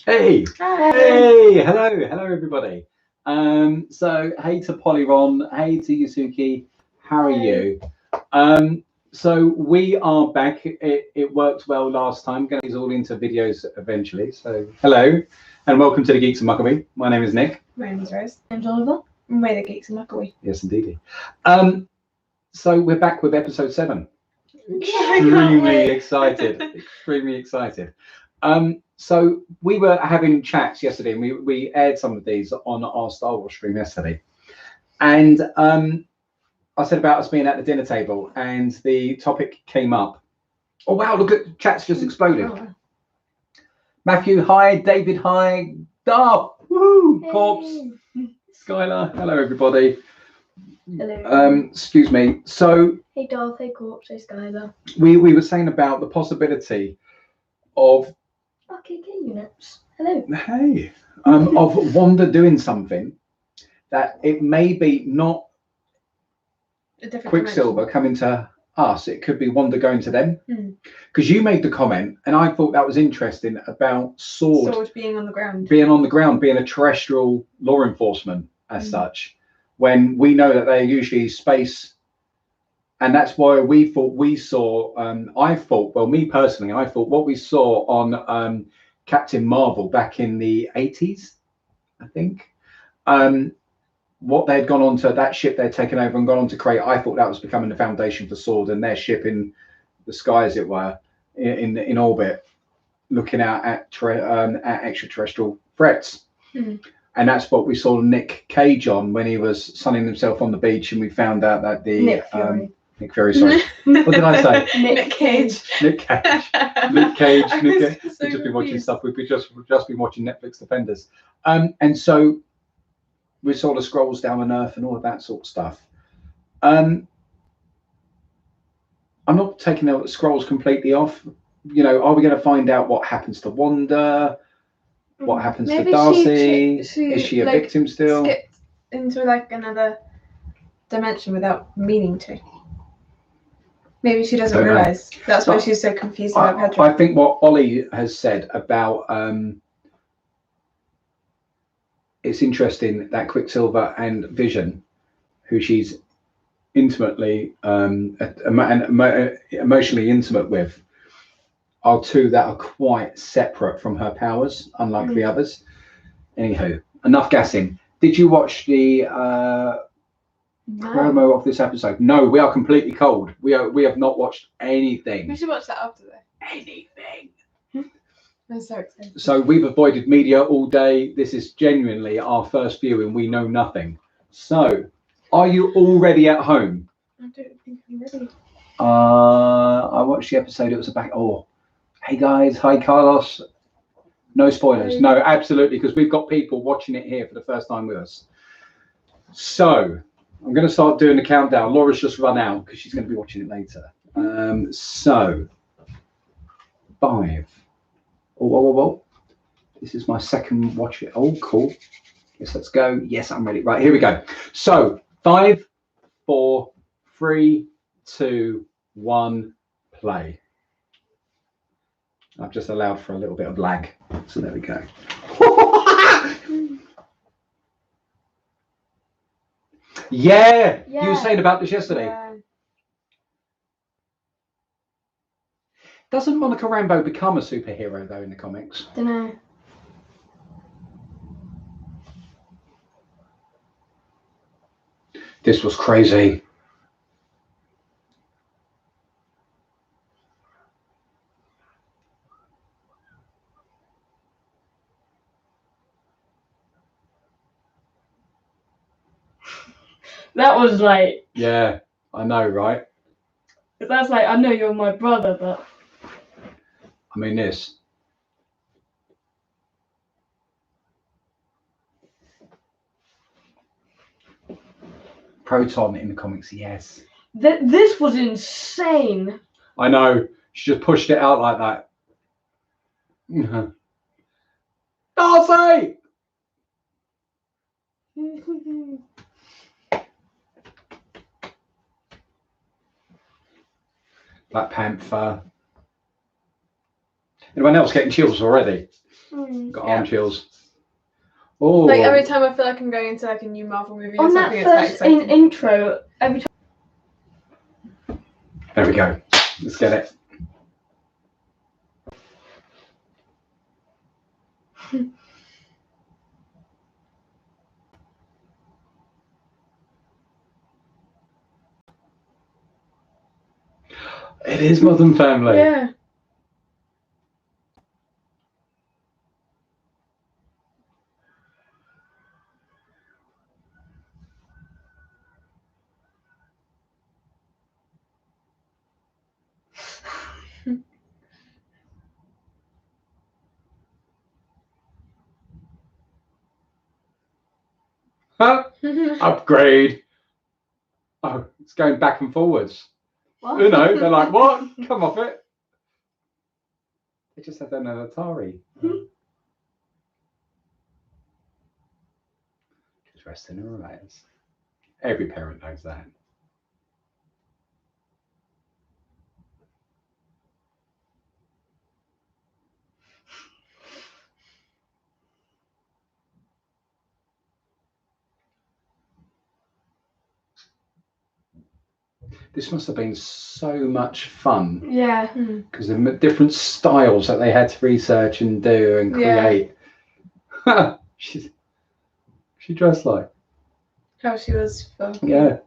Hey, Hi. hey, hello everybody. So hey to Polyron, hey to Yusuke, how are you? So we are back. It worked well last time. Getting these all into videos eventually. So hello, and welcome to the Geeks and Mucklebee. My name is Nick. My name is Rose. I'm Oliver. And we're the Geeks and Mucklebee. Yes, indeedy. So we're back with episode 7. Extremely excited. So we were having chats yesterday, and we aired some of these on our Star Wars stream yesterday. And I said about us being at the dinner table, and the topic came up. Oh wow! Look at chat's just exploded. Oh. Matthew, hi. David, hi. Darth, woo! Hey. Corpse, Skylar, hello everybody. Hello. Excuse me. So Hey Darth, hey Corpse, hey Skylar. we were saying about the possibility of RKK units. Hello. hey of Wanda doing something that it may be not A different Quicksilver dimension. coming to us. It could be Wanda going to them. Because you made the comment, and I thought that was interesting about Sword being on the ground. being on the ground, being a terrestrial law enforcement as such, when we know that they're usually space. And that's why we thought we saw, I thought, well, me personally, I thought what we saw on Captain Marvel back in the 80s, I think, what they'd gone on to, that ship they'd taken over and gone on to create, I thought that was becoming the foundation for Sword and their ship in the sky, as it were, in orbit, looking out at extraterrestrial threats. And that's what we saw Nick Cage on when he was sunning himself on the beach, and we found out that the Nick Fury, sorry. What did I say? Nick Cage. Nick Cage. Nick Cage. We've just been watching stuff. We've just been watching Netflix Defenders. And so we saw the scrolls down on Earth and all of that sort of stuff. I'm not taking the scrolls completely off. You know, are we going to find out what happens to Wanda? What happens to Darcy? Is she a victim still? Skipped into like another dimension without meaning to. Maybe she doesn't realise. That's why she's so confused about Pedro. I think what Ollie has said about it's interesting that Quicksilver and Vision, who she's intimately emotionally intimate with, are two that are quite separate from her powers, unlike the others. Anywho, enough gassing. Did you watch the promo of this episode? No, we are completely cold. We have not watched anything. We should watch that after though. Anything. I'm so excited. So we've avoided media all day. This is genuinely our first viewing. We know nothing. So, are you already at home? I don't think I'm ready. I watched the episode. It was about. Oh, hey guys. Hi Carlos. No spoilers. No, absolutely, because we've got people watching it here for the first time with us. So I'm going to start doing the countdown. Laura's just run out because she's going to be watching it later. So 5. Oh. This is my second watch it. Oh, cool. Yes, let's go. Yes, I'm ready. Right, here we go. So 5, 4, 3, 2, 1, play. I've just allowed for a little bit of lag. So there we go. Yeah, you were saying about this yesterday. Yeah. Doesn't Monica Rambeau become a superhero though in the comics? Dunno. This was crazy. That was like, Yeah, I know, right? that's like, I know you're my brother, but I mean this. Proton in the comics, yes. this was insane. I know. She just pushed it out like that. Darcy! Black Panther. Anyone else getting chills already? Got Yeah. arm chills. Oh, Like every time I feel like I'm going into like a new Marvel movie or On that something, it's quite first exciting. intro, every time. there we go. Let's get it. It is Modern Family. Yeah. Huh? Upgrade. Oh, it's going back and forwards. What? You know, they're like, what? Come off it. They just had an Atari. Just resting her eyes. Every parent knows that. This must have been so much fun Yeah. because the different styles that they had to research and do and create. Yeah. she dressed like. How she was for. Yeah.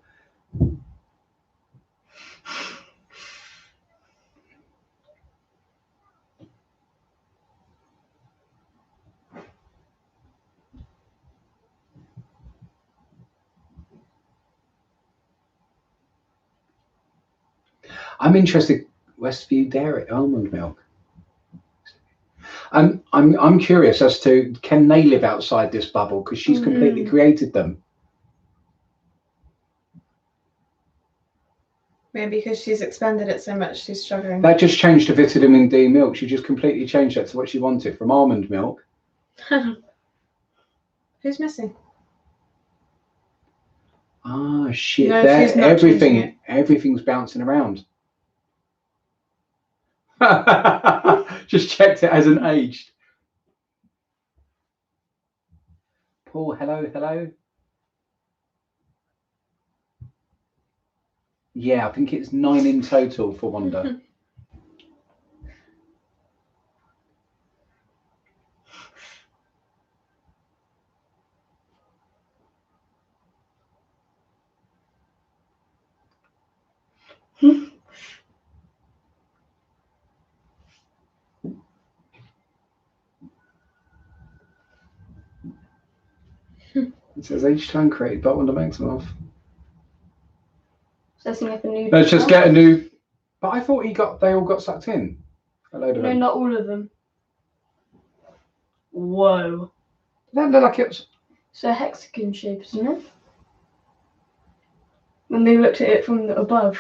I'm interested. Westview Dairy almond milk. I'm curious as to can they live outside this bubble because she's completely created them. Maybe because she's expanded it so much, she's struggling. That just changed to vitamin D milk. She just completely changed that to what she wanted from almond milk. Who's missing? Ah, shit! No, she's not changing it. Everything's bouncing around. Just checked it hasn't aged. Paul, hello. Yeah, I think it's 9 in total for Wanda. It says each time created by Wanda Maximoff. Setting up a new. Let's just get a new. But I thought they all got sucked in. A load of No, them. not all of them. Whoa. That looked like it was. It's a hexagon shape, isn't it? When they looked at it from above.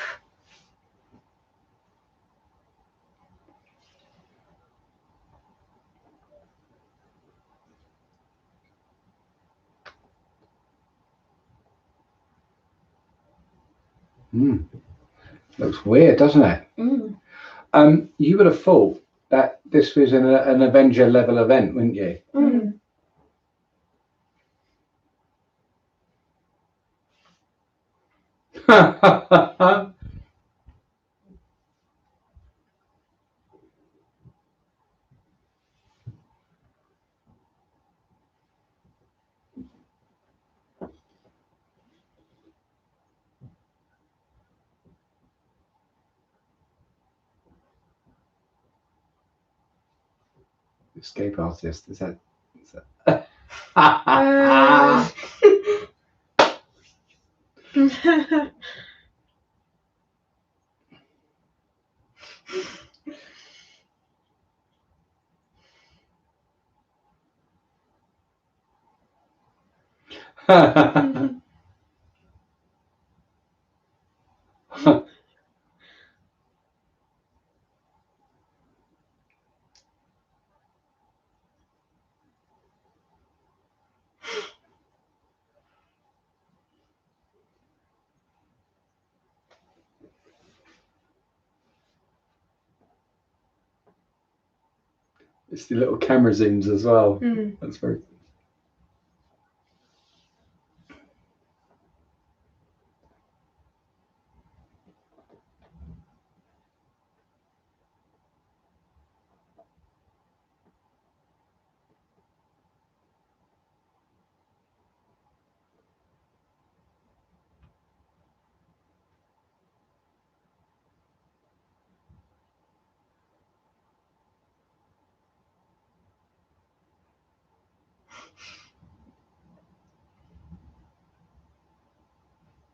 Looks weird, doesn't it? You would have thought that this was an Avenger level event, wouldn't you? Escape artist, is that? It's the little camera zooms as well. Mm. That's very.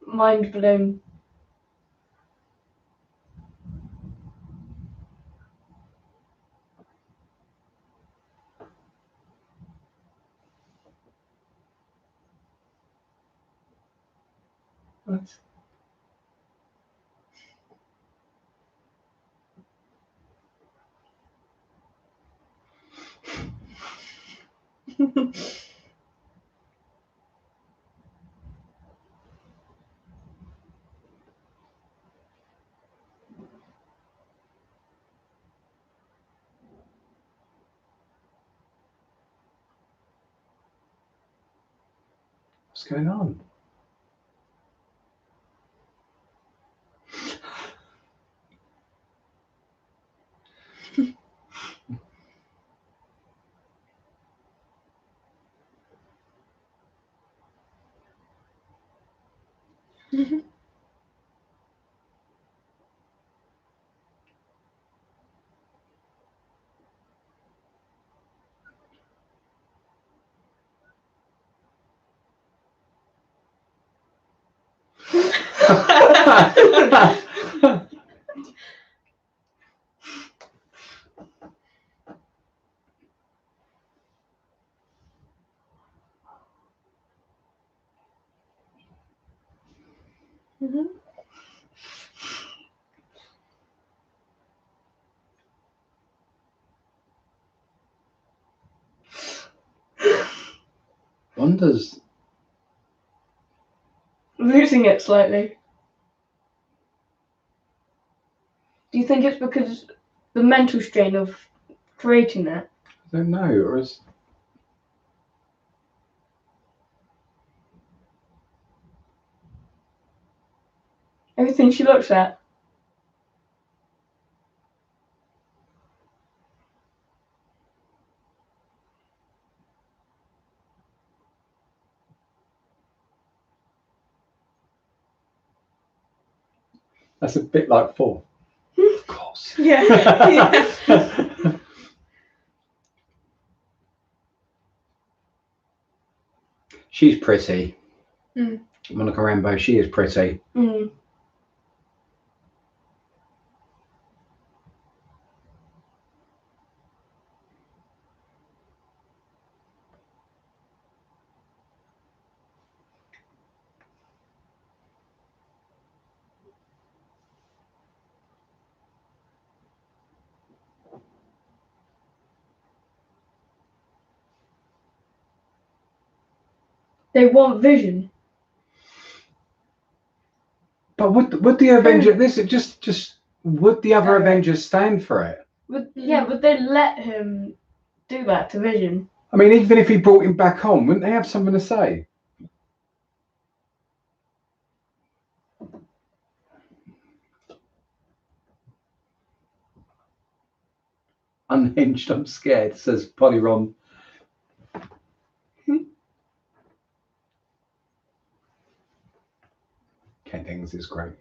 Mind blown. What? What's going on? Mhm. Wanda's. Losing it slightly. Do you think it's because the mental strain of creating that? I don't know. Or is. Everything she looks at. That's a bit like 4. Of course. Yeah. She's pretty. Mm. Monica Rambeau, she is pretty. Mm. They want Vision. But would the Avenger just would the other Avengers stand for it? Would they let him do that to Vision? I mean, even if he brought him back on, wouldn't they have something to say? Unhinged, I'm scared, says Polyron. Ken Dings is great.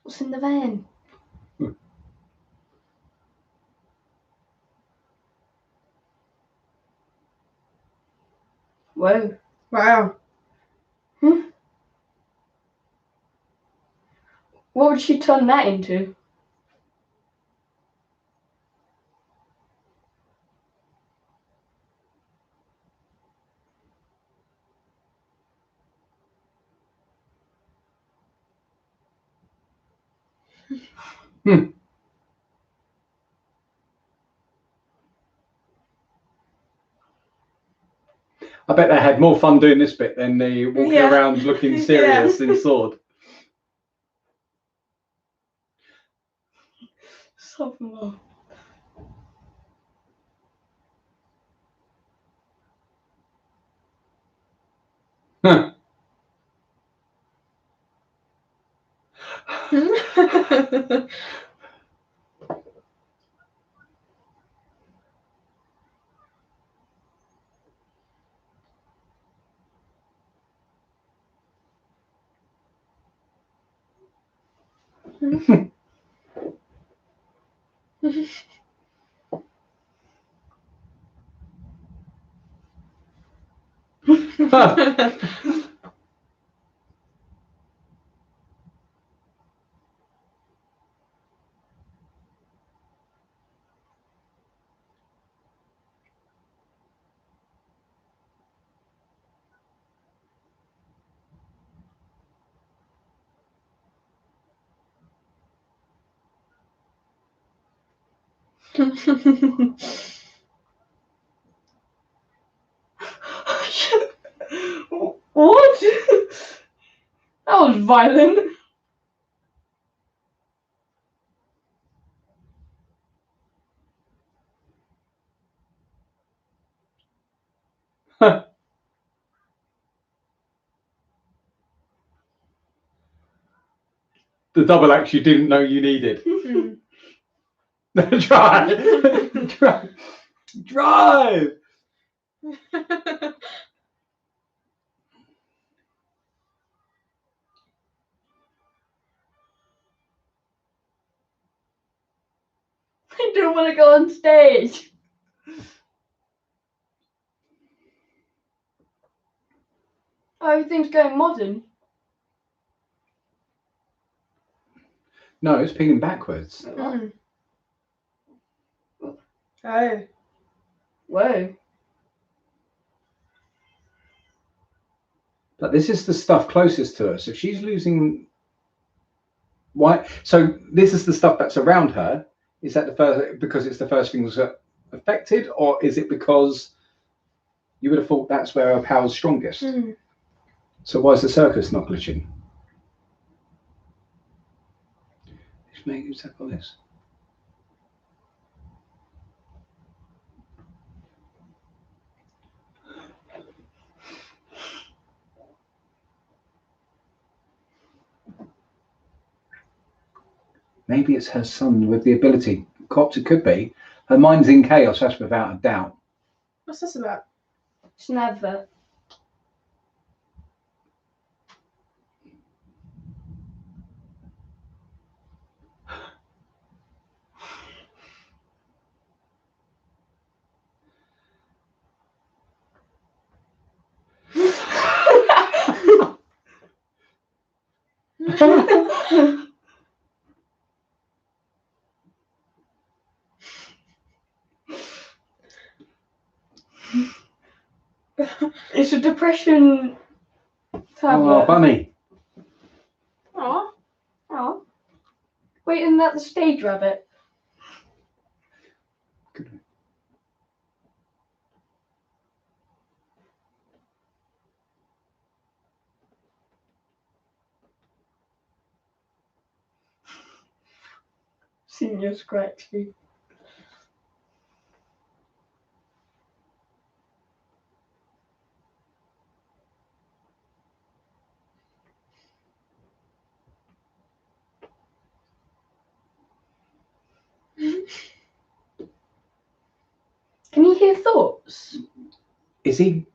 What's in the van? Whoa. Wow. What would she turn that into? I bet they had more fun doing this bit than the walking Yeah. around looking serious in Sword. Something more. What? That was violent. The double act you didn't know you needed. Drive! Drive! I don't want to go on stage. Oh, everything's going modern. No, it's peeling backwards. Oh. Whoa. But this is the stuff closest to us. If she's losing, why? So this is the stuff that's around her. Is that the first because it's the first thing that's affected, or is it because you would have thought that's where her power's strongest? So why is the circus not glitching? Maybe you tackle this. Maybe it's her son with the ability. Cops, it could be. Her mind's in chaos, that's without a doubt. What's this about? It's an advert. It's a depression tablet. Oh, bunny. Oh. Oh. Wait, isn't that the stage rabbit? Senior Scratchy. Can you hear thoughts? Is he?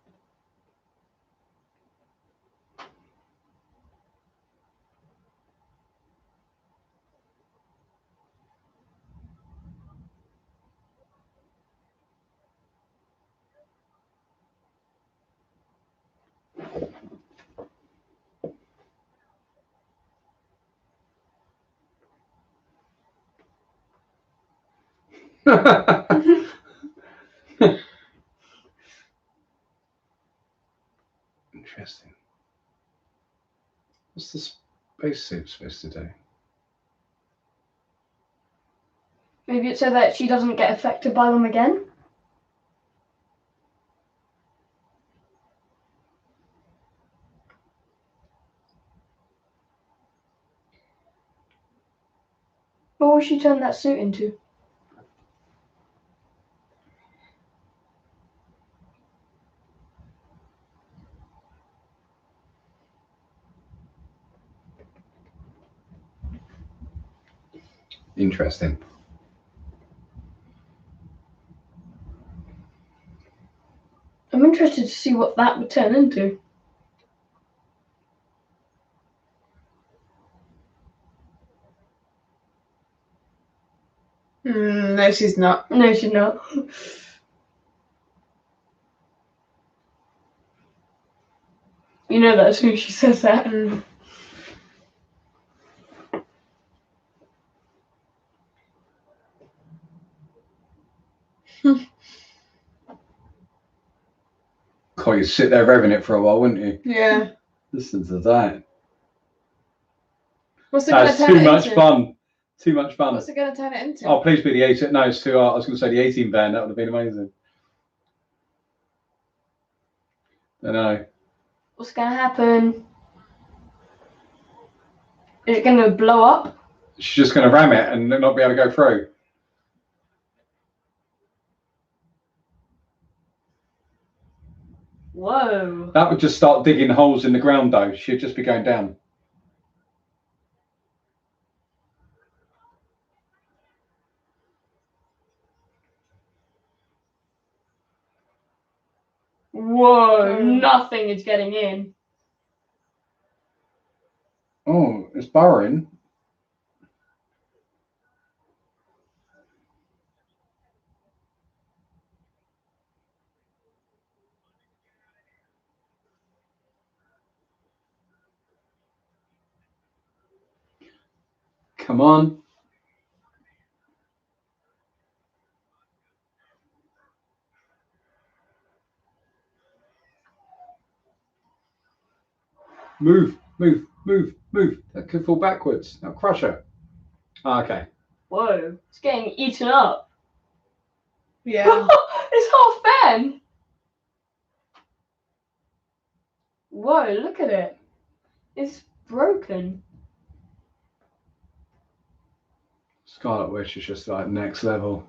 Interesting. What's the spacesuit supposed to do? Maybe it's so that she doesn't get affected by them again. What will she turn that suit into? Interesting. I'm interested to see what that would turn into. No, she's not. No, she's not. You know that as soon as she says that. God, you'd sit there revving it for a while, wouldn't you? Yeah. Listen to that. What's it going to That's turn too it much into? fun. Too much fun. What's it going to turn it into? Oh, please be the 18. No, it's too. I was going to say the 18 band. That would have been amazing. I know. What's going to happen? Is it going to blow up? She's just going to ram it and not be able to go through. Whoa. That would just start digging holes in the ground, though. She'd just be going down. Whoa, nothing is getting in. Oh, it's burrowing. Come on. Move, move, move, move. That could fall backwards. Now crush her. Oh, okay. Whoa, it's getting eaten up. Yeah. It's half Ben. Whoa, look at it. It's broken. Scarlet Witch is just like next level.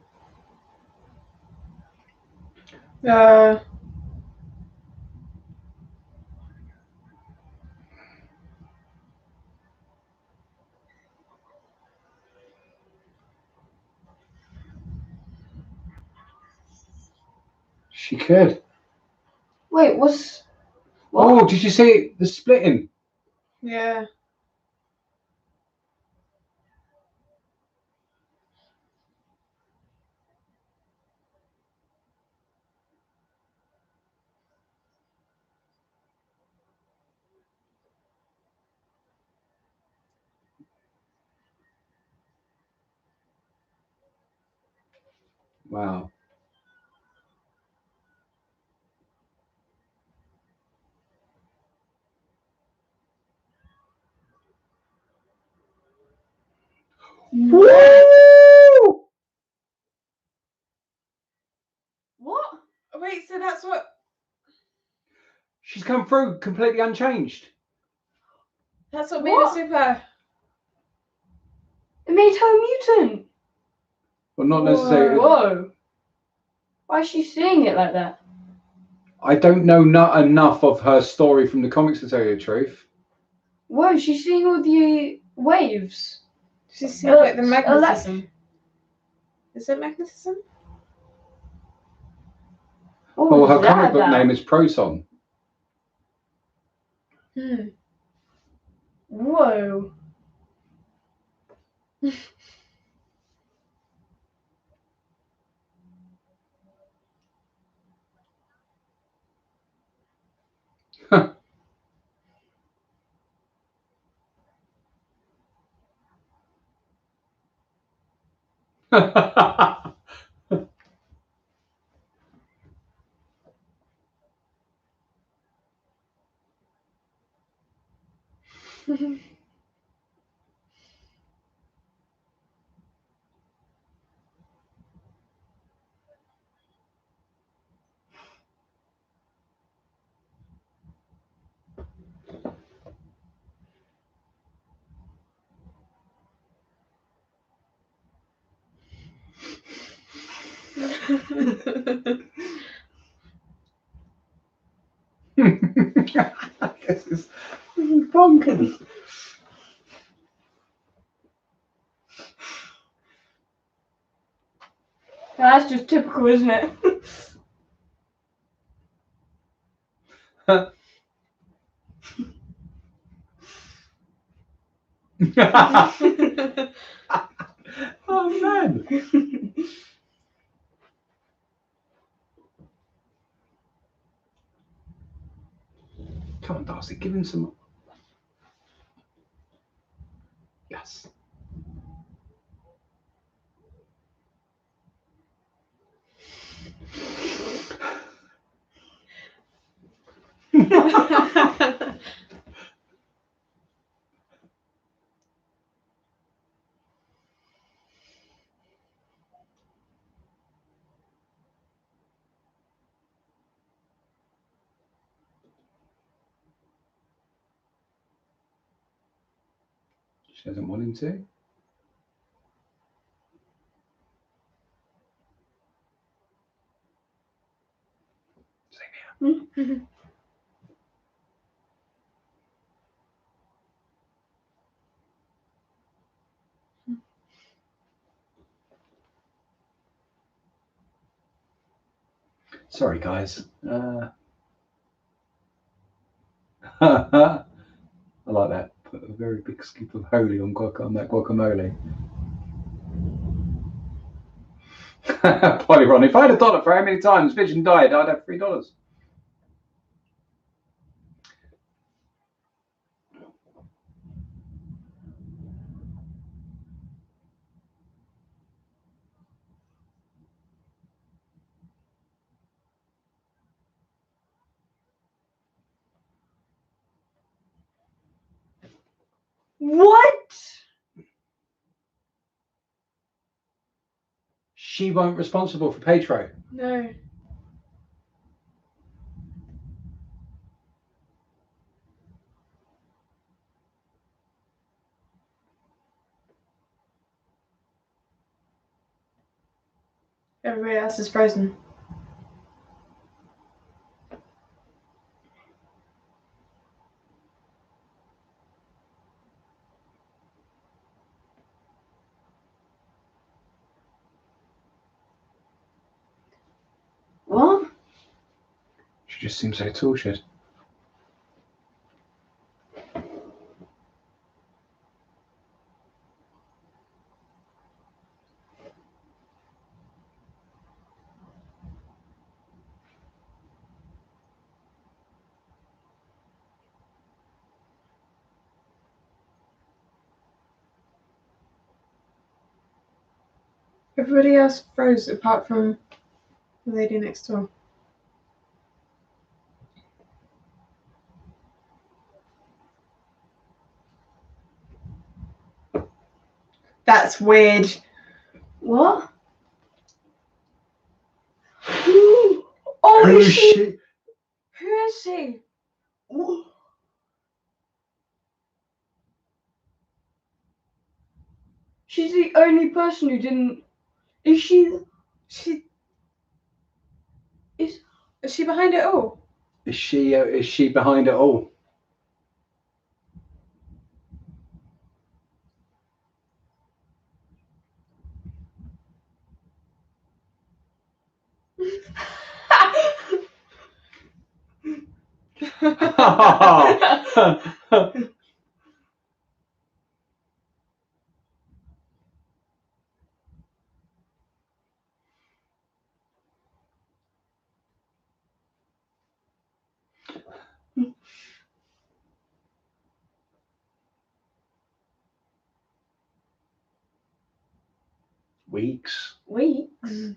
She could. Wait, what? Oh, did you see the splitting? Yeah. Wow. Woo! What? Wait, so that's what? She's come through completely unchanged. That's what made her What? super. It made her a mutant. Well, not necessarily. Whoa. Why is she seeing it like that? I don't know not enough of her story from the comics to tell you the truth. Whoa, she's seeing all the waves. She's seeing like the magnetism. Is it magnetism? Oh, her What's that comic book about? name is Proton. Whoa. This is bonkers. That's just typical, isn't it? Oh man. Come on, Darcy, give him some. Yes. She doesn't want him to. Same here. Sorry, guys. I like that. Put a very big scoop of holy on that guacamole. Polyron. If I had $1 for how many times Vision died, I'd have $3. What? She weren't responsible for Petro. No. Everybody else is frozen. What? She just seems so tortured. Everybody else froze apart from the lady next door. That's weird. What? Who? Oh, Who is is she? she? Who is she? She's the only person who didn't. Is she? She Is she behind it all? Is she behind it all? Weeks. Weeks.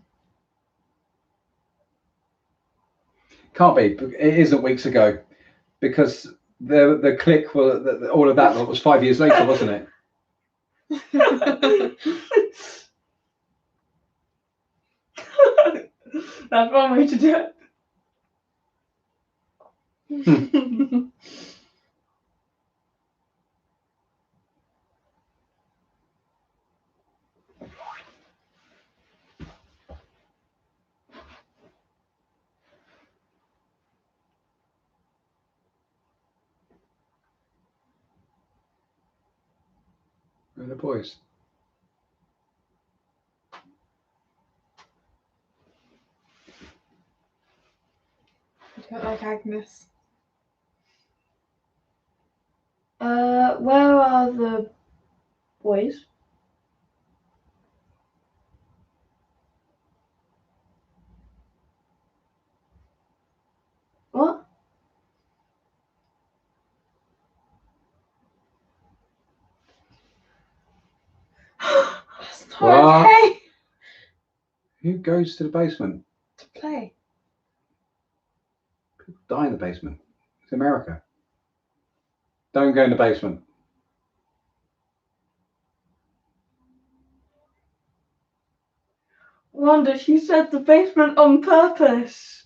Can't be. It isn't weeks ago, because the click all of that was 5 years later, wasn't it? That's one way to do it. Where are the boys? I don't like Agnes. Where are the boys? What? That's not What? okay. Who goes to the basement? To play. People die in the basement. It's America. Don't go in the basement. Wanda, she said the basement on purpose.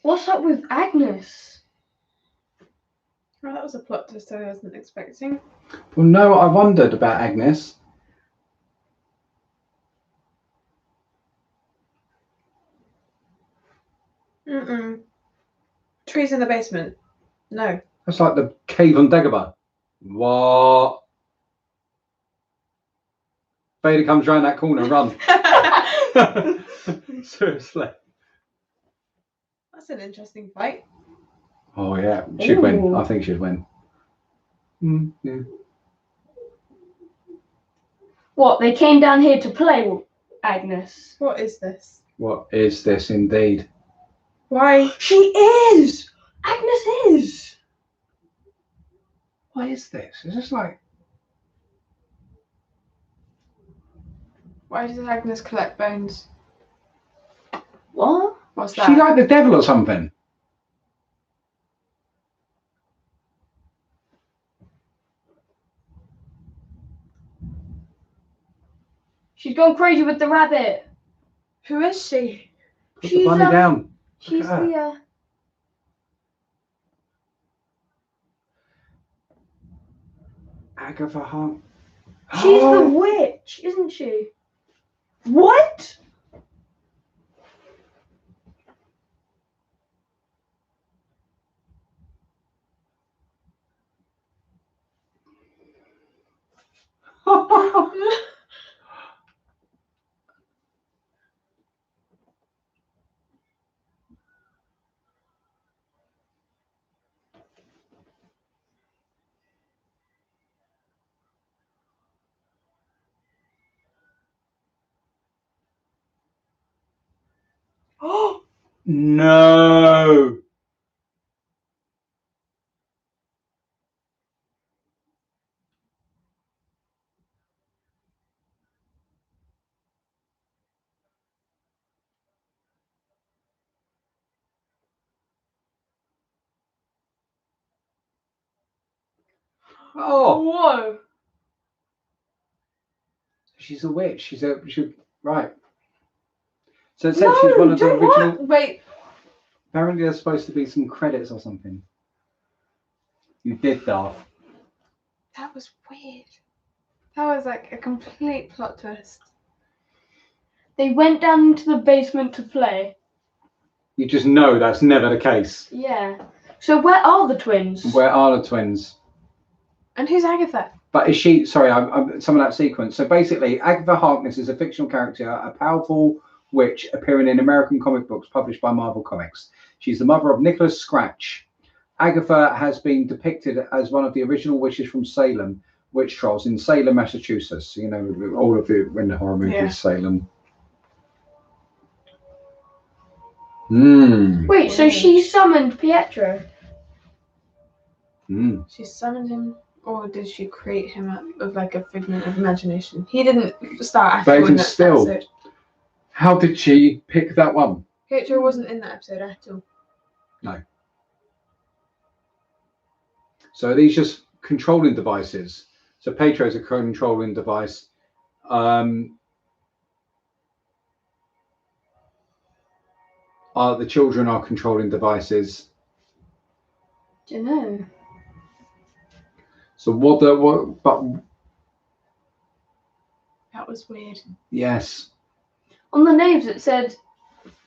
What's up with Agnes? Well, that was a plot twist I wasn't expecting. Well, no, I wondered about Agnes. Trees in the basement. No. That's like the cave on Dagobah. What? Vader comes round that corner, run. Seriously. That's an interesting fight. Oh, yeah. She'd win. Ooh. I think she'd win. Yeah. What, they came down here to play, Agnes? What is this? What is this indeed? Why? She is! Agnes is! What is this? Is this like... Why does Agnes collect bones? What? What's Is that? she like the devil or something? She's gone crazy with the rabbit. Who is she? Put the She's, bunny down. She's at her. the, Agatha Hunt. she's the witch, isn't she? What? Oh, No. Oh, Whoa. she's a witch. Right. So it said she's one of the don't original. wait. Apparently, there's supposed to be some credits or something. You did, Darth. That was weird. That was like a complete plot twist. They went down into the basement to play. You just know that's never the case. Yeah. So where are the twins? Where are the twins? And who's Agatha? But is she? Sorry, I'm some of that sequence. So basically, Agatha Harkness is a fictional character, a powerful witch appearing in American comic books published by Marvel Comics. She's the mother of Nicholas Scratch. Agatha has been depicted as one of the original witches from Salem witch trials in Salem, Massachusetts. You know, all of the in the horror movies, Yeah. Salem. Wait, so she summoned Pietro? She summoned him, or did she create him out of like a figment of imagination? He didn't start But acting in even that still, episode. how did she pick that one? Pietro wasn't in that episode at all. No. So are these just controlling devices? So Pedro's a controlling device. The children are controlling devices. Don't know. So but That was weird. yes. On the names it said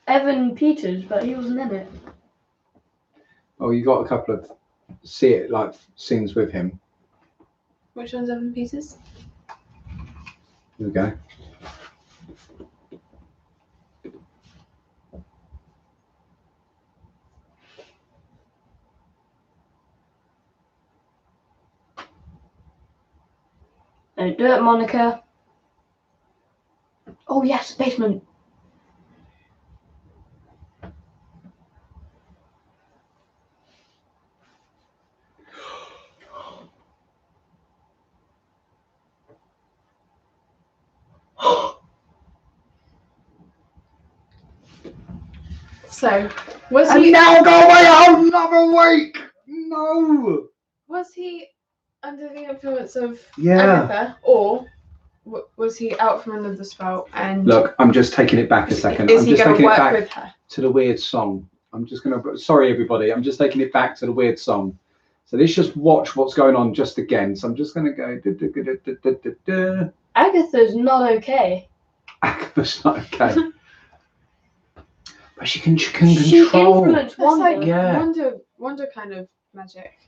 Evan Peters, but he wasn't in it. Oh, you got a couple of see it like scenes with him. Which one's up in pieces? Here we go. Don't do it, Monica. Oh yes, basement. So, was And he now go away another week. No. was he under the influence of Yeah. Agatha, or was he out from under the spell? And Look, I'm just taking it back a second. is I'm he just going to taking it work back with her? to the weird song. I'm just going to. Sorry, everybody. I'm just taking it back to the weird song. So let's just watch what's going on just again. So I'm just going to go. Agatha's not okay. Agatha's not okay. But she can She control. influenced That's like Wanda. Yeah. Wanda kind of magic.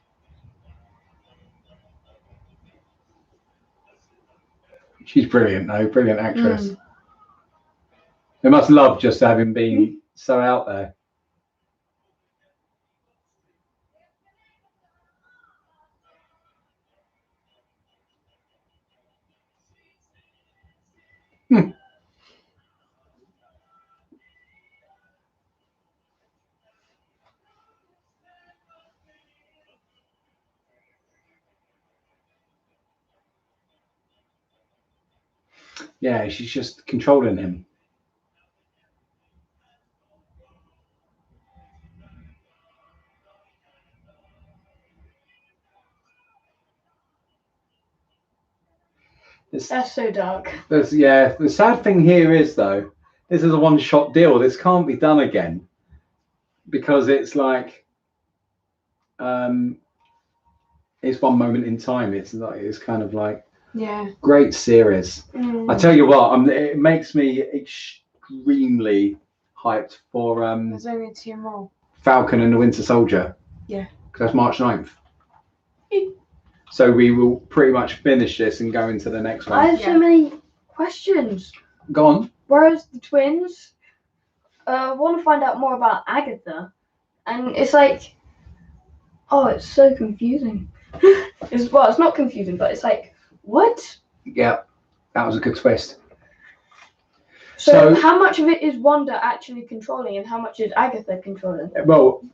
She's brilliant, though. Brilliant actress. They must love just having been so out there. Yeah, she's just controlling him. That's so dark. The sad thing here is, though, this is a one-shot deal. This can't be done again because it's like, it's one moment in time. It's kind of like great series. I tell you what, it makes me extremely hyped for There's only 2 more. Falcon and the Winter Soldier. Yeah. Because that's March 9th. So we will pretty much finish this and go into the next I one. have so many questions. Go on. Whereas the twins want to find out more about Agatha, and it's like, oh, it's so confusing. It's not confusing, but it's like, what? Yeah, that was a good twist. So how much of it is Wanda actually controlling, and how much is Agatha controlling? Well,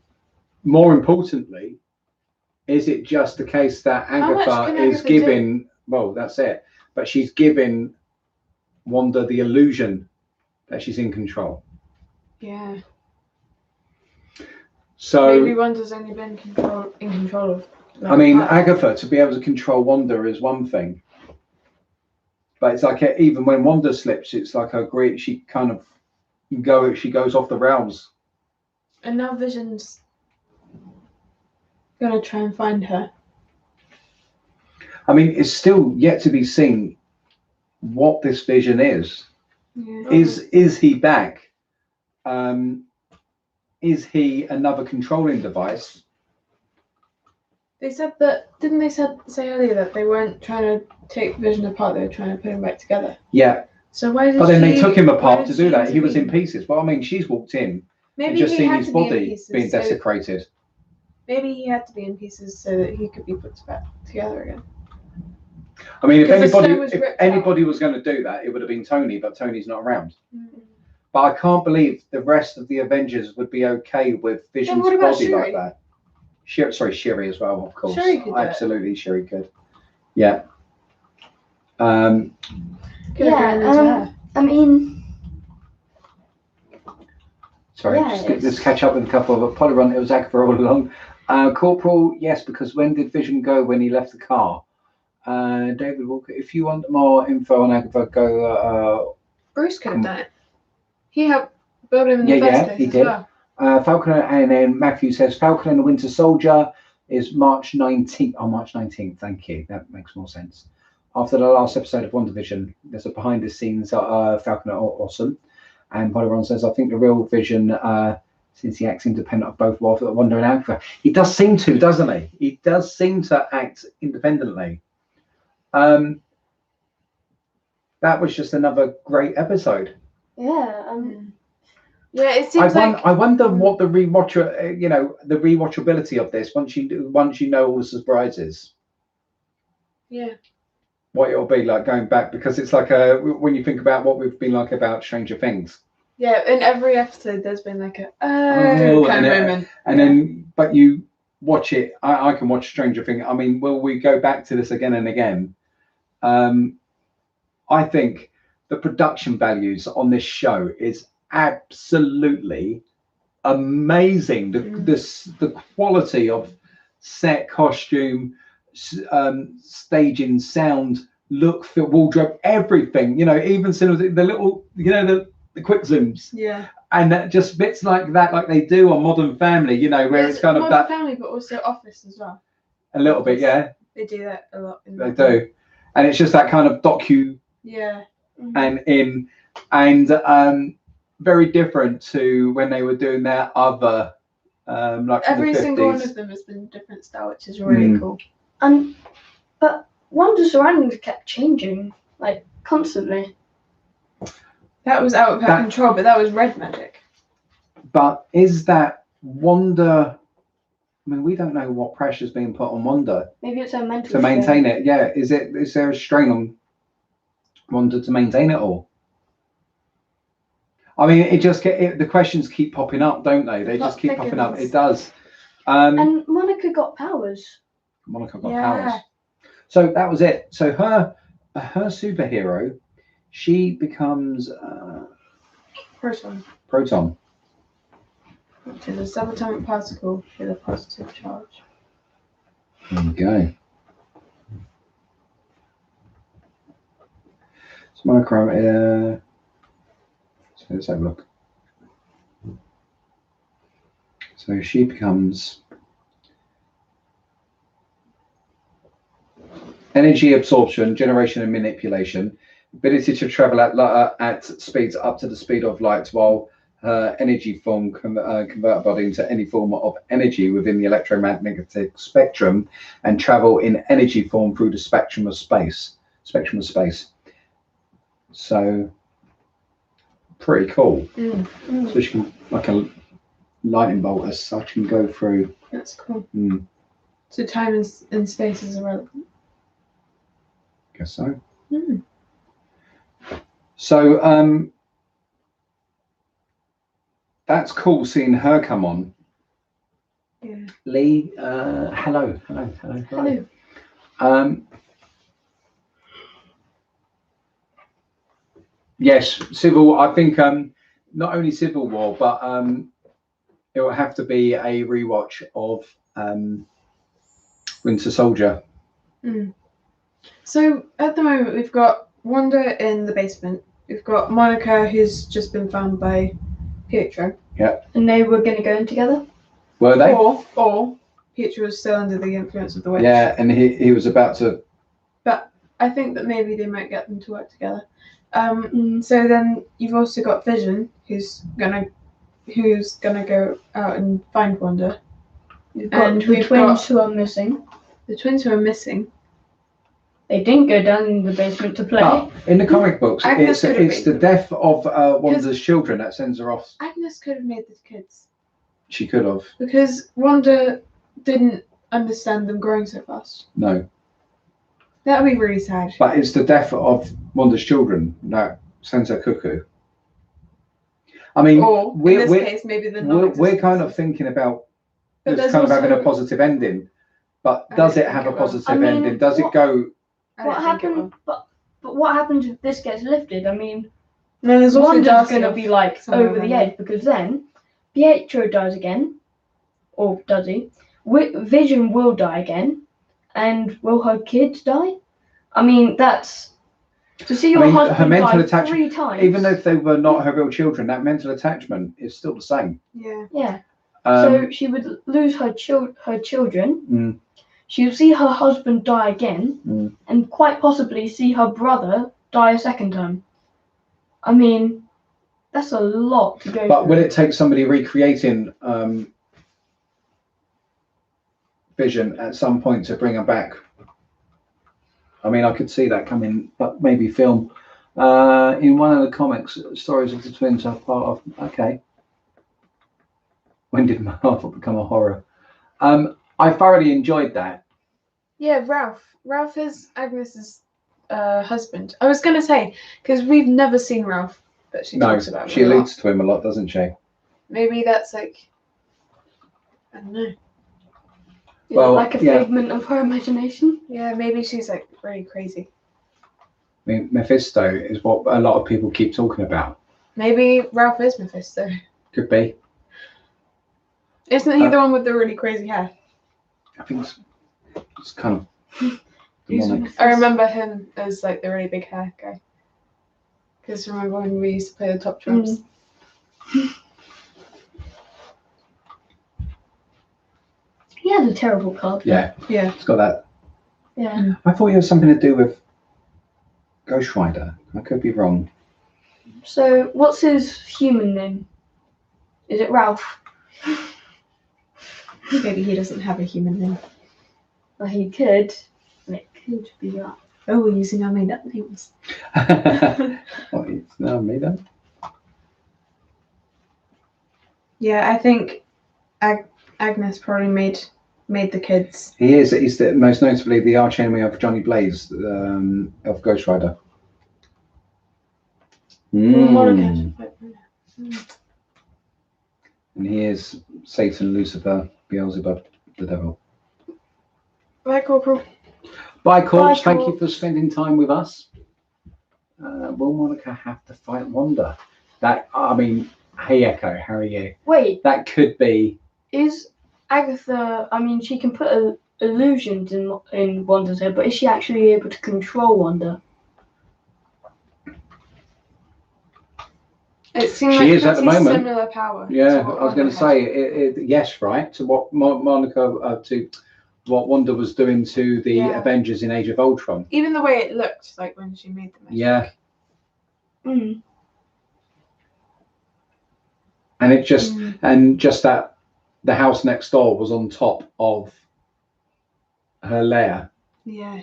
more importantly, is it just the case that Agatha is Agatha giving? Well, that's it. But she's giving Wanda the illusion that she's in control. Yeah. So maybe Wanda's only been in control of. I mean, Agatha to be able to control Wanda is one thing, but it's like even when Wanda slips, it's like she kind of she goes off the rails. And now Vision's gonna try and find her. I mean, it's still yet to be seen what this Vision is. Yeah. Is he back? Is he another controlling device? They said that, didn't they say earlier that they weren't trying to take Vision apart, they were trying to put him back together. Yeah. So why did But then they took him apart to do that. He was in pieces. Well, I mean, she's walked in and just seen his body being desecrated. Maybe he had to be in pieces so that he could be put back together again. I mean, if anybody was going to do that, it would have been Tony, but Tony's not around. But I can't believe the rest of the Avengers would be okay with Vision's body like that. Shuri as well, of course. Shuri could do absolutely, Shuri could. Yeah. I mean, sorry, let's catch up with a couple of Polyrun. It was Agatha all along. Corporal, yes, because when did Vision go when he left the car? David Walker, if you want more info on Agatha, go. Bruce could have done it. He helped build him in the first place. He did. Well. Falcon, and then Matthew says Falcon and the Winter Soldier is March 19th. Oh, March 19th. Thank you. That makes more sense. After the last episode of WandaVision, there's a behind the scenes Falcon are awesome. And Polyron says, I think the real Vision since he acts independent of both Wanda and Agatha. He does seem to, doesn't he? He does seem to act independently. That was just another great episode. Yeah. Yeah, it seems I wonder what the rewatcher, the rewatchability of this once you know all the surprises. Yeah. What it'll be like going back, because it's like when you think about what we've been like about Stranger Things. Yeah, in every episode there's been like a kind of moment. And then, but you watch it. I can watch Stranger Things. I mean, will we go back to this again and again? I think the production values on this show is absolutely amazing. The quality of set, costume, staging, sound, look, feel, wardrobe, everything. Even some of the little, the quick zooms. Yeah. And that just bits like that, like they do on Modern Family. Where it's kind of that Family, but also Office as well. a little bit, yeah. They do that a lot. They do, and it's just that kind of docu. Yeah. And very different to when they were doing their other like every the 50s. single one of them has been a different style, which is really cool. But Wanda's surroundings kept changing, like constantly. That was out of her control, but that was red magic. But is that Wanda? I mean, we don't know what pressure's being put on Wanda. Maybe it's her mental to maintain it. Yeah, is there a strain on Wanda to maintain it all? I mean, the questions keep popping up, don't they? They just keep popping up. It does. And Monica got powers. Monica got powers. So that was it. So her superhero, she becomes Proton. Which is a subatomic particle with a positive charge. There you go. It's monochrome. So let's have a look. So she becomes energy absorption, generation, and manipulation. Ability to travel at speeds up to the speed of light, while her energy form convert a body into any form of energy within the electromagnetic spectrum, and travel in energy form through the spectrum of space. So pretty cool. So she can, like a lightning bolt as such, can go through. That's cool. So time and space is irrelevant. Guess so. So that's cool seeing her come on. Yeah. Lee, hello. Yes, I think not only Civil War, but it will have to be a rewatch of Winter Soldier. So at the moment we've got Wanda in the basement. We've got Monica, who's just been found by Pietro. Yeah. And they were going to go in together? Were they? Or Pietro was still under the influence of the witch. Yeah, and he was about to. But I think that maybe they might get them to work together. So then you've also got Vision, who's gonna go out and find Wanda. And the twins who are missing. The twins who are missing. They didn't go down in the basement to play. But in the comic books, Agnes it's the death of Wanda's children that sends her off. Agnes could have made the kids. She could have. Because Wanda didn't understand them growing so fast. No. That would be really sad. But it's the death of Wanda's children that sends her cuckoo. I mean, or in this case, maybe we're kind of thinking about it's kind of having a positive ending. But does it have a positive ending? Does it go? What happened? But what happens if this gets lifted? I mean, no, there's Wanda's going to be like over the edge, because then Pietro dies again, or does he? Vision will die again, and will her kids die? I mean, that's to see your husband her mental die attachment, 3 times. even if they were not her real children, that mental attachment is still the same. Yeah. So she would lose her children. She would see her husband die again, and quite possibly see her brother die a second time. I mean, That's a lot to go But through. will it take somebody recreating Vision at some point to bring her back? I mean, I could see that coming, but maybe film. In one of the comics, stories of the twins are part of. Okay. When did Marvel become a horror? I thoroughly enjoyed that. Yeah, Ralph. Ralph is Agnes's husband. I was going to say, because we've never seen Ralph, but she talks about him she a lot. alludes to him a lot, doesn't she? Maybe that's like, I don't know. Is it like a figment of her imagination? Yeah, maybe she's like really crazy. I mean, Mephisto is what a lot of people keep talking about. Maybe Ralph is Mephisto. Could be. Isn't he the one with the really crazy hair? I think it's kind of demonic. I remember him as like the really big hair guy. Because remember when we used to play the top drums? He had a terrible card. Yeah. Yeah. It's got that. Yeah. I thought it had something to do with Ghost Rider. I could be wrong. So, what's his human name? Is it Ralph? Maybe he doesn't have a human name. Well, he could. And it could be that. Oh, we're using our made-up names. What is made up? Yeah, I think Agnes probably made the kids. He is. He's most notably the arch enemy of Johnny Blaze of Ghost Rider. And he is Satan, Lucifer, Beelzebub, the devil. Bye, Corporal. Bye, Corpse. Bye, Thank you Corpse. for spending time with us. Will Monica have to fight Wanda? That, I mean, hey, Echo, how are you? Wait, That could be. is Agatha, I mean, she can put illusions in Wanda's head, but is she actually able to control Wanda? It seems She like is at the pretty moment. similar power. Yeah, to what I was going to Wanda say, yes, right, to what Monica, to what Wanda was doing to the Yeah. Avengers in Age of Ultron. had. Even the way it looked, like when she made the magic. Yeah. Mm. And it just, and just that the house next door was on top of her lair, Yeah.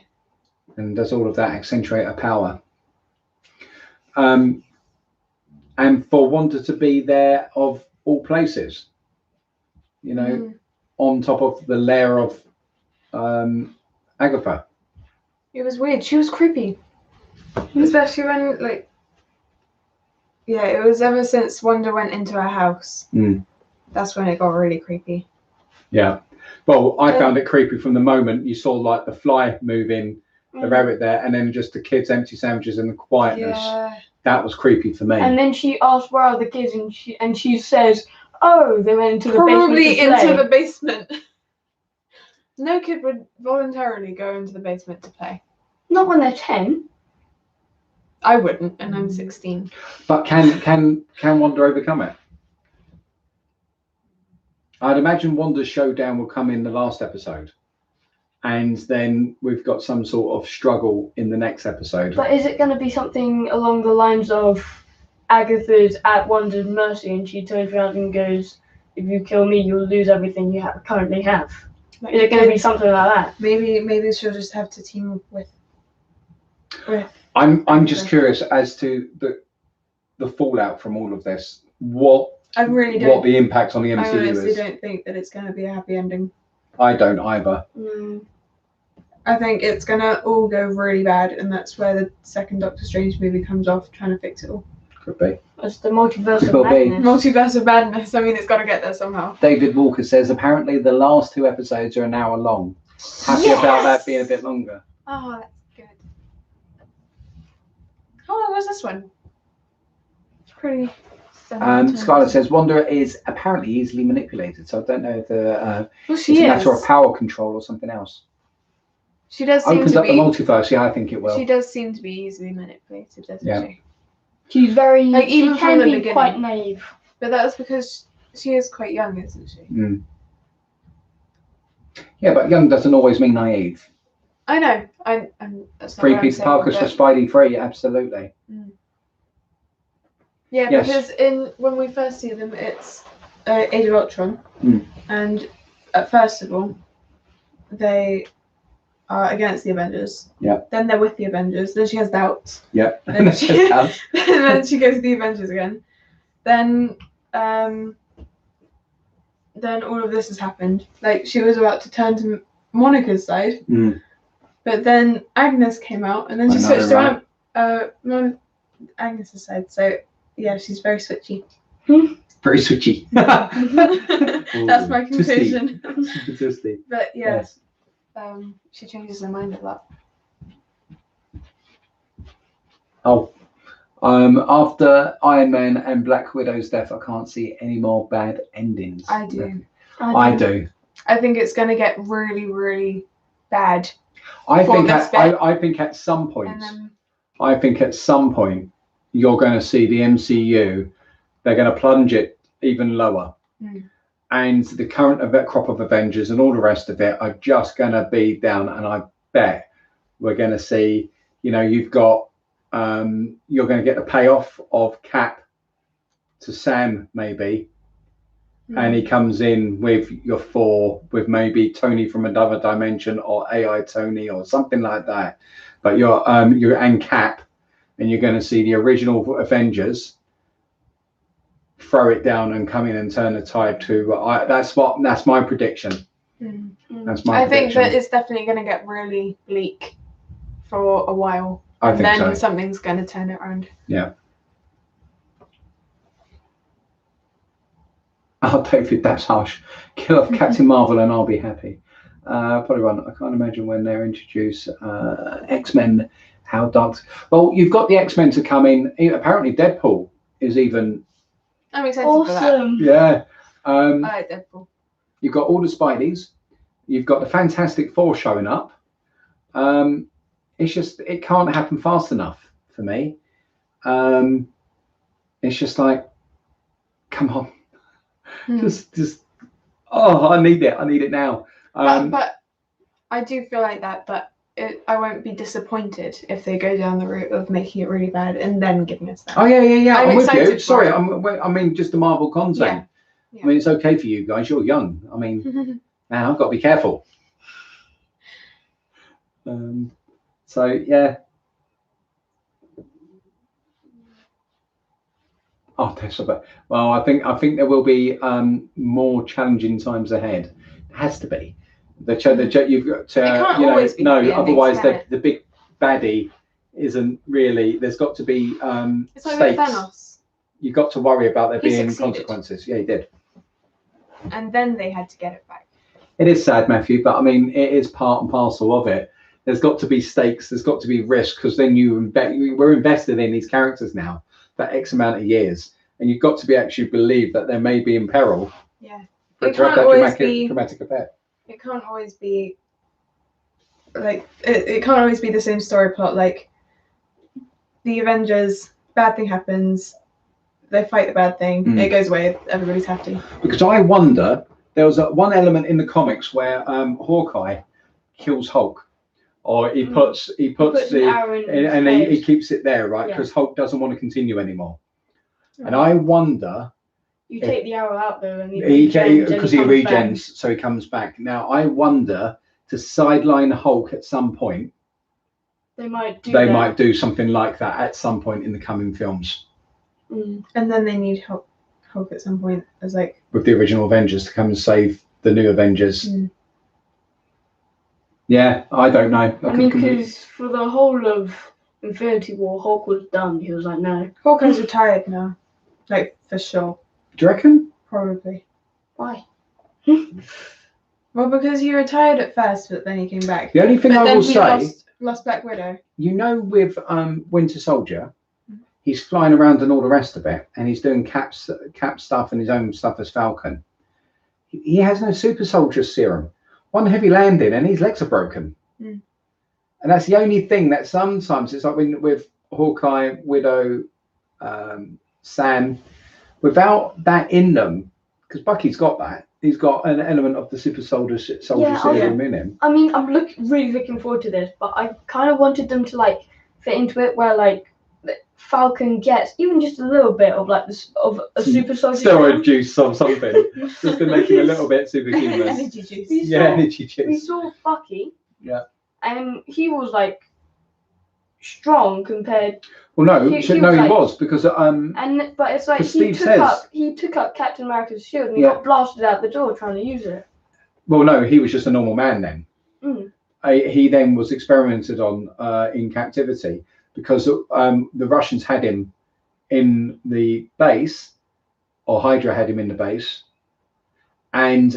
and does all of that accentuate her power. And for Wanda to be there of all places, you know, on top of the lair of Agatha. It was weird. She was creepy. Especially when, like, yeah, it was ever since Wanda went into her house. That's when it got really creepy. Yeah. Well, I found it creepy from the moment you saw like the fly moving, the rabbit there, and then just the kids' empty sandwiches and the quietness. Yeah. That was creepy for me. And then she asked, where are the kids? And she says, oh, they went into the Probably basement to play. into the basement. No kid would voluntarily go into the basement to play. Not when they're 10. I wouldn't, and I'm 16. But can Wanda overcome it? I'd imagine Wanda's showdown will come in the last episode, and then we've got some sort of struggle in the next episode. But is it going to be something along the lines of Agatha's at Wanda's mercy, and she turns around and goes, if you kill me, you'll lose everything you currently have? Like, Is it going to be something like that? Maybe she'll just have to team up with. I'm just curious as to the fallout from all of this. What I really don't. What the impact on the I MCU honestly is. don't think that it's going to be a happy ending. I don't either. I think it's going to all go really bad, and that's where the second Doctor Strange movie comes off, trying to fix it all. Could be. It's the multiverse of Could be. madness. Multiverse of madness. I mean, it's got to get there somehow. David Walker says apparently the last 2 episodes are an hour long. Happy about that being a bit longer. Oh, that's good. How long was this one? It's pretty. Scarlett says Wanda is apparently easily manipulated, so I don't know if Well, it's she a is. matter of power control or something else. She does seem Opens to up the be. multiverse, yeah, I think it will. She does seem to be easily manipulated, doesn't Yeah. she? She's very, Like, even she from can the be beginning. quite naive. But that's because she is quite young, isn't she? Yeah, but young doesn't always mean naive. I know. I'm that's not Free what I'm Peter saying, Parker's for but- Spidey free, absolutely. Yeah, Yes. because when we first see them, it's Age of Ultron, Mm. and first of all, they are against the Avengers. Yeah. Then they're with the Avengers. Then she has doubts. Yeah. And then she goes to the Avengers again. Then all of this has happened. Like, she was about to turn to Monica's side, but then Agnes came out, and then she switched around. Agnes's side. So yeah, she's very switchy. Very switchy. That's my conclusion. Fantastic. But yeah, Yes. she changes her mind a lot. Oh, after Iron Man and Black Widow's death, I can't see any more bad endings. I do. I do. I think it's going to get really, really bad. I think at some point, you're going to see the MCU. They're going to plunge it even lower, and the current crop of Avengers and all the rest of it are just going to be down. And I bet we're going to see. You've got. You're going to get the payoff of Cap to Sam, maybe, and he comes in with your Thor, with maybe Tony from another dimension, or AI Tony, or something like that. But you're and Cap, and you're going to see the original Avengers throw it down and come in and turn the tide to. That's my prediction. That's my. I think that it's definitely going to get really bleak for a while. I think then so. Something's going to turn it around. Yeah. Oh, David, that's harsh. Kill off Captain Marvel and I'll be happy. Probably one. I can't imagine when they're introduced. X-Men, how dark. Well, you've got the X-Men to come in. Apparently, Deadpool is even. I'm excited for that. Yeah. I like Deadpool. You've got all the Spideys. You've got the Fantastic Four showing up. It's just, it can't happen fast enough for me. It's just like, come on, just. Oh, I need it. I need it now. But I do feel like that. But I won't be disappointed if they go down the route of making it really bad and then giving us that. Oh yeah. I'm with you. excited Sorry, for I mean just the Marvel content. Yeah. I mean, it's okay for you guys. You're young. I mean, now I've got to be careful. So yeah. Oh, that's about. Well, I think there will be more challenging times ahead. It has to be. You've got to, otherwise the big baddie isn't really. There's got to be It's like stakes. with Thanos. You've got to worry about there being succeeded. consequences. Yeah, he did. And then they had to get it back. It is sad, Matthew, but I mean, it is part and parcel of it. There's got to be stakes. There's got to be risk, because then we're invested in these characters now for X amount of years, and you've got to be actually believe that they may be in peril. Yeah. It can't always be dramatic effect. It can't always be like it can't always be the same story plot. Like the Avengers, bad thing happens, they fight the bad thing, it goes away, everybody's happy. Because I wonder, there was one element in the comics where Hawkeye kills Hulk, or he puts the arrow in and he keeps it there, right? Because Hulk doesn't want to continue anymore. And I wonder. You take the arrow out though, and because he regens, so he comes back. Now I wonder, to sideline Hulk at some point. They might do something like that at some point in the coming films. And then they need Hulk at some point as like with the original Avengers to come and save the new Avengers. Yeah, I don't know. I mean, because for the whole of Infinity War, Hulk was done. He was like, no. Hawkeye's retired now, like for sure. Do you reckon? Probably. Why? Well, because he retired at first, but then he came back. The only thing I will say, lost Black Widow. With Winter Soldier, he's flying around and all the rest of it, and he's doing Cap stuff and his own stuff as Falcon. He has no super soldier serum. One heavy landing and his legs are broken. And that's the only thing that sometimes it's like with Hawkeye, Widow, Sam, without that in them, because Bucky's got that. He's got an element of the super soldier serum in him. I mean, I'm really looking forward to this, but I kind of wanted them to like fit into it where like Falcon gets even just a little bit of like this of a super soldier Steroid serum. juice or something. Just been making a little bit superhuman. Energy juice. We Yeah, saw- energy We juice. saw Bucky. Yeah. And he was like strong compared. Well, no, He he was like- was because But it's like But Steve says- he took up Captain America's shield and he Yeah. got blasted out the door trying to use it. well, no, he was just a normal man then. Mm. He then was experimented on in captivity because the Russians had him in the base, or Hydra had him in the base, and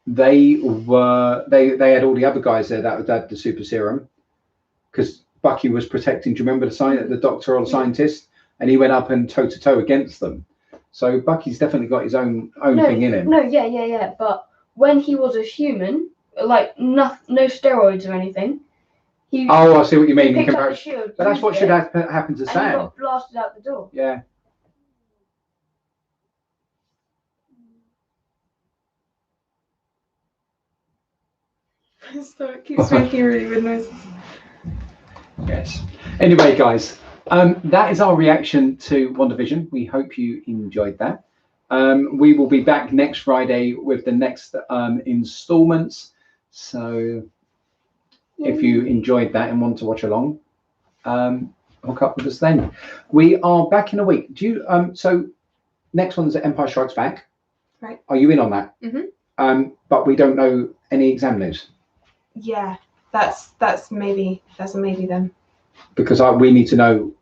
they had all the other guys there that had the super serum because Bucky was protecting. Do you remember the doctor or the scientist? And he went up and toe to toe against them. So Bucky's definitely got his own thing in him. No, yeah. But when he was a human, like no steroids or anything, he Oh, I see what you mean. In picked up the comparison, shield. but that's what used should it, happen to and he Sam. got blasted out the door. Yeah. So it keeps making really weird noises. Yes. Anyway, guys, that is our reaction to WandaVision. We hope you enjoyed that. We will be back next Friday with the next installments. So if you enjoyed that and want to watch along, hook up with us then. We are back in a week. Do you? So next one's Empire Strikes Back. Right. Are you in on that? Mhm. But we don't know any exam news. Yeah, that's a maybe then. Because we need to know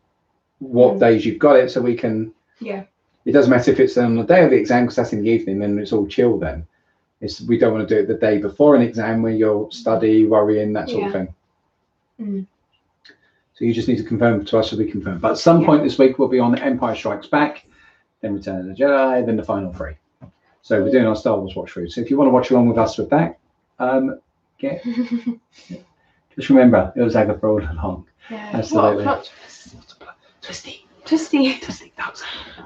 what days you've got it so we can. Yeah. It doesn't matter if it's on the day of the exam because that's in the evening, then it's all chill then. We don't want to do it the day before an exam where you'll study, worrying, that sort of thing. Mm. So you just need to confirm to us so we confirm. But at some point this week we'll be on Empire Strikes Back, then Return of the Jedi, then the final three. So we're doing our Star Wars watch through. So if you want to watch along with us with that, just remember it was Agatha all along. Yeah. Absolutely. What Twisty. Twisty.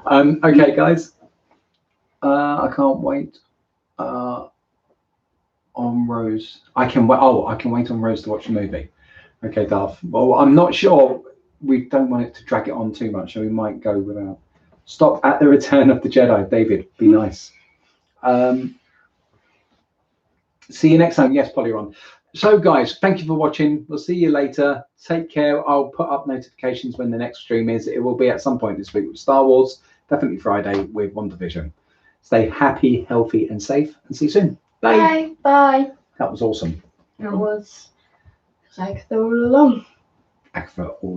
Okay, guys. I can't wait on Rose. I can wait. Oh, I can wait on Rose to watch the movie. Okay, Darth. Well, I'm not sure. We don't want it to drag it on too much, so we might go without. Stop at the Return of the Jedi, David. Be nice. See you next time. Yes, Polyron. So, guys, thank you for watching. We'll see you later. Take care. I'll put up notifications when the next stream is. It will be at some point this week with Star Wars. Definitely Friday with WandaVision. Stay happy, healthy, and safe. And see you soon. Bye. Bye. That was awesome. It was like they were all along. Agatha all